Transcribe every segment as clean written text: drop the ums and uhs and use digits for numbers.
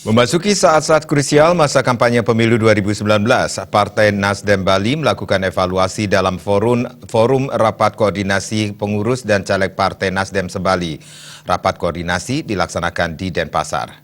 Memasuki saat-saat krusial masa kampanye pemilu 2019, Partai Nasdem Bali melakukan evaluasi dalam forum rapat koordinasi pengurus dan caleg Partai Nasdem se-Bali. Rapat koordinasi dilaksanakan di Denpasar.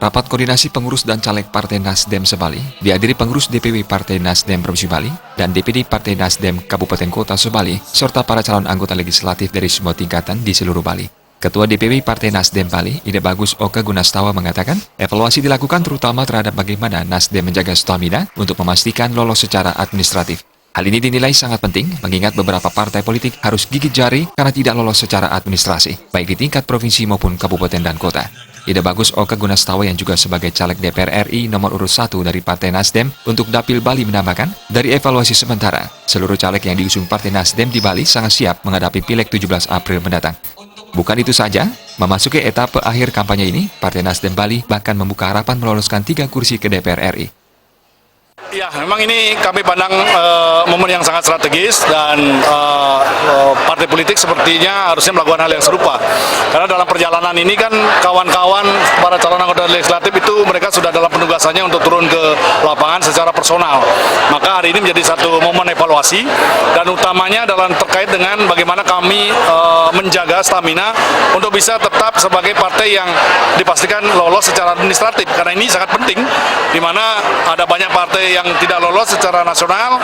Rapat koordinasi pengurus dan caleg Partai Nasdem se-Bali dihadiri pengurus DPW Partai Nasdem Provinsi Bali dan DPD Partai Nasdem Kabupaten Kota se-Bali serta para calon anggota legislatif dari semua tingkatan di seluruh Bali. Ketua DPW Partai Nasdem Bali, Ide Bagus Oka Gunastawa mengatakan, evaluasi dilakukan terutama terhadap bagaimana Nasdem menjaga stamina untuk memastikan lolos secara administratif. Hal ini dinilai sangat penting mengingat beberapa partai politik harus gigit jari karena tidak lolos secara administrasi, baik di tingkat provinsi maupun kabupaten dan kota. Ide Bagus Oka Gunastawa yang juga sebagai caleg DPR RI nomor urut 1 dari Partai Nasdem untuk Dapil Bali menambahkan, dari evaluasi sementara, seluruh caleg yang diusung Partai Nasdem di Bali sangat siap menghadapi Pileg 17 April mendatang. Bukan itu saja, memasuki etapa akhir kampanye ini, Partai Nasdem Bali bahkan membuka harapan meloloskan 3 kursi ke DPR RI. Ya, memang ini kami pandang momen yang sangat strategis dan partai politik sepertinya harusnya melakukan hal yang serupa. Karena dalam perjalanan ini kan kawan-kawan para calon anggota legislatif itu mereka sudah dalam penugasannya untuk turun ke lapangan secara personal. Maka hari ini menjadi satu momen evaluasi dan utamanya dalam terkait dengan bagaimana kami menjaga stamina untuk bisa tetap sebagai partai yang dipastikan lolos secara administratif. Karena ini sangat penting, di mana ada banyak partai yang tidak lolos secara nasional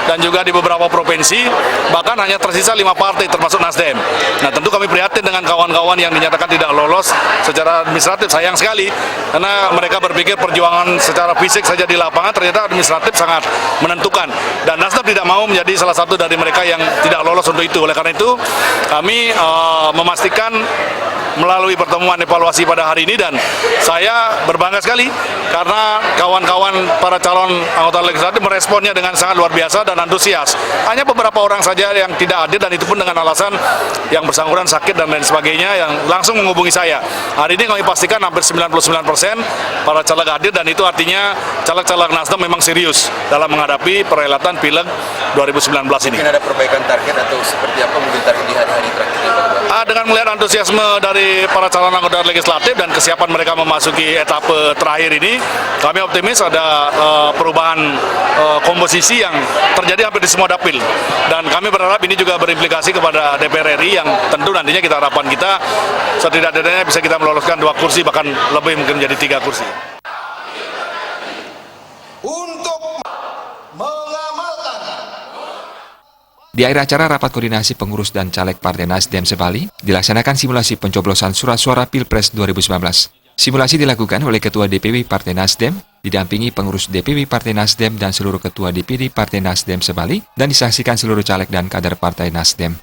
dan juga di beberapa provinsi, bahkan hanya tersisa 5 partai termasuk Nasdem. Nah, tentu kami prihatin dengan kawan-kawan yang dinyatakan tidak lolos secara administratif. Sayang sekali karena mereka berpikir perjuangan secara fisik saja di lapangan, ternyata administratif sangat menentukan dan Nasdem tidak mau menjadi salah satu dari mereka yang tidak lolos untuk itu. Oleh karena itu kami memastikan melalui pertemuan evaluasi pada hari ini dan saya berbangga sekali karena kawan-kawan para calon anggota legislatif meresponnya dengan sangat luar biasa dan antusias. Hanya beberapa orang saja yang tidak hadir dan itu pun dengan alasan yang bersangkutan sakit dan lain sebagainya yang langsung menghubungi saya. Hari ini kami pastikan hampir 99% para caleg hadir dan itu artinya caleg-caleg Nasdem memang serius dalam menghadapi perhelatan Pileg 2019 ini. Mungkin ada perbaikan target atau seperti apa mungkin target di hari-hari terakhir? Dengan melihat antusiasme dari para calon anggota legislatif dan kesiapan mereka memasuki etape terakhir ini, kami optimis ada perubahan komposisi yang terjadi hampir di semua dapil. Dan kami berharap ini juga berimplikasi kepada DPR RI yang tentu nantinya harapan kita setidak-tidaknya bisa kita meloloskan 2 kursi bahkan lebih mungkin menjadi 3 kursi. Di akhir acara rapat koordinasi pengurus dan caleg Partai Nasdem se-Bali, dilaksanakan simulasi pencoblosan surat suara Pilpres 2019. Simulasi dilakukan oleh Ketua DPW Partai Nasdem, didampingi pengurus DPW Partai Nasdem dan seluruh Ketua DPD Partai Nasdem se-Bali, dan disaksikan seluruh caleg dan kader Partai Nasdem.